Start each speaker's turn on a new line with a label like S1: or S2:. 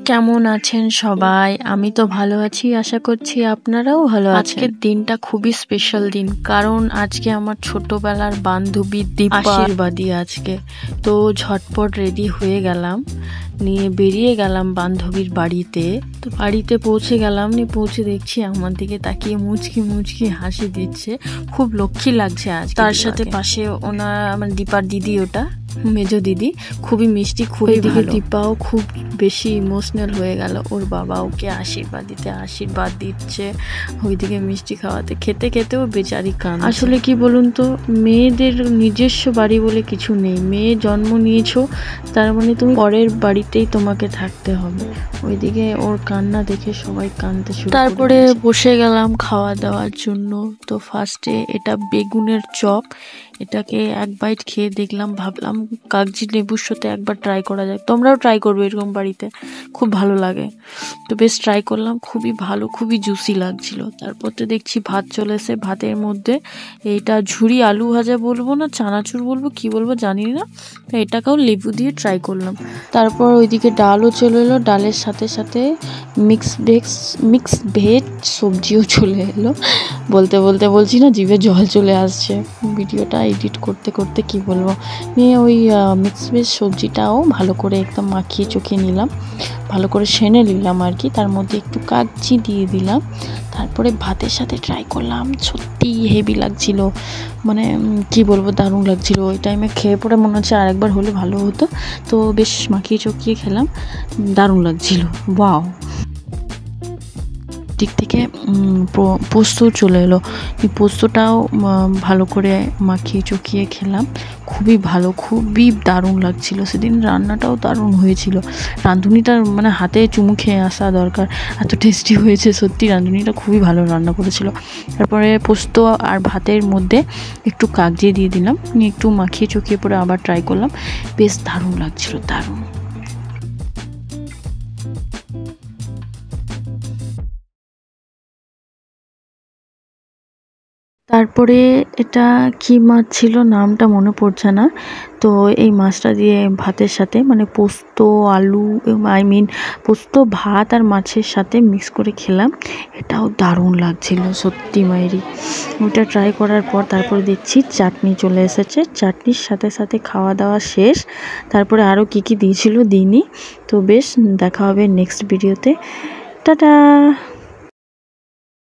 S1: কেমন আছেন সবাই? আমি তো ভালো আছি, আশা করছি আপনারাও ভালো আছেন। আজকের দিনটা খুবই স্পেশাল দিন, কারণ আজকে আমার ছোটবেলার বান্ধবী দীপা আশীর্বাদী আজকে। তো ঝটপট রেডি হয়ে গেলাম, নিয়ে বেরিয়ে গেলাম বান্ধবীর বাড়িতে। তো বাড়িতে পৌঁছে গেলাম, নিয়ে পৌঁছে দেখছি আমার দিকে তাকিয়ে মুচকি মুচকি হাসি দিচ্ছে, খুব লক্ষ্মী লাগছে আজ। তার সাথে পাশে ওনার আমার দীপার দিদি, ওটা মেজো দিদি, খুবই মিষ্টি, খুবই দিকে দীপাও খুব বেশি ইমোশনাল হয়ে গেল। ওর বাবা ওকে আশীর্বাদ দিচ্ছে, ওইদিকে মিষ্টি খাওয়াতে খেতে খেতেও বেচারি কান। আসলে কি বলুন তো, মেয়েদের নিজস্ব বাড়ি বলে কিছু নেই। মেয়ে জন্ম নিয়েছো, তার মানে তুমি পরের বাড়িতেই তোমাকে থাকতে হবে। ওইদিকে ওর কান্না দেখে সবাই কাঁদতে শুরু। তারপরে বসে গেলাম খাওয়া দাওয়ার জন্য। তো ফার্স্টে এটা বেগুনের চপ, এটাকে এক বাইট খেয়ে দেখলাম, ভাবলাম কাগজি লেবুর সাথে একবার ট্রাই করা যায়। তোমরাও ট্রাই করবে এরকম বাড়িতে, খুব ভালো লাগে। তো বেশ ট্রাই করলাম, খুবই ভালো, খুবই জুসি লাগছিল। তারপর তো দেখছি ভাত চলে এসে, ভাতের মধ্যে এইটা ঝুরি আলু ভাজা বলবো না চানাচুর বলবো কি বলবো জানি না, তো এটাকেও লেবু দিয়ে ট্রাই করলাম। তারপর ওইদিকে ডালও চলে এলো, ডালের সাথে সাথে মিক্স ভেজ সবজিও চলে এলো। বলতে বলতে বলছি না, জিভে জল চলে আসছে। ভিডিওটা এডিট করতে করতে কি বলবো, নিয়ে ওই মিক্স ভেজ সবজিটাও ভালো করে একদম মাখিয়ে চোখিয়ে নিলাম, ভালো করে সেনে নিলাম আর কি। তার মধ্যে একটু কাগজি দিয়ে দিলাম, তারপরে ভাতের সাথে ট্রাই করলাম। সত্যি হেভি লাগছিল, মানে কি বলবো, দারুণ লাগছিল। ওই টাইমে খেয়ে পরে মনে হচ্ছে আরেকবার হলে ভালো হতো। তো বেশ মাখিয়ে চকিয়ে খেলাম, দারুণ লাগছিল। ওয়াও। দিক থেকে পোস্ত চলে এলো, পোস্তটাও ভালো করে মাখিয়ে চকিয়ে খেলাম, খুবই ভালো, খুবই দারুণ লাগছিল। সেদিন রান্নাটাও দারুণ হয়েছিল। রাঁধুনিটার মানে হাতে চুমু খেয়ে আসা দরকার, এত টেস্টি হয়েছে সত্যি। রাঁধুনিটা খুবই ভালো রান্না করেছিল। তারপরে পোস্ত আর ভাতের মধ্যে একটু কাগজি দিয়ে দিলাম, নিয়ে একটু মাখিয়ে চকিয়ে পরে আবার ট্রাই করলাম, বেশ দারুণ লাগছিল, দারুণ। তারপরে এটা কি মাছ ছিল নামটা মনে পড়ছে না। তো এই মাছটা দিয়ে ভাতের সাথে মানে পোস্ত আলু পোস্ত ভাত আর মাছের সাথে মিক্স করে খেলাম, এটাও দারুণ লাগছিল সত্যি মায়েরি। ওটা ট্রাই করার পর তারপরে দেখছি চাটনি চলে এসেছে, চাটনির সাথে সাথে খাওয়া দাওয়া শেষ। তারপরে আরও কি কি দিয়েছিল দিইনি। তো বেশ দেখা হবে নেক্সট ভিডিওতে, টাটা।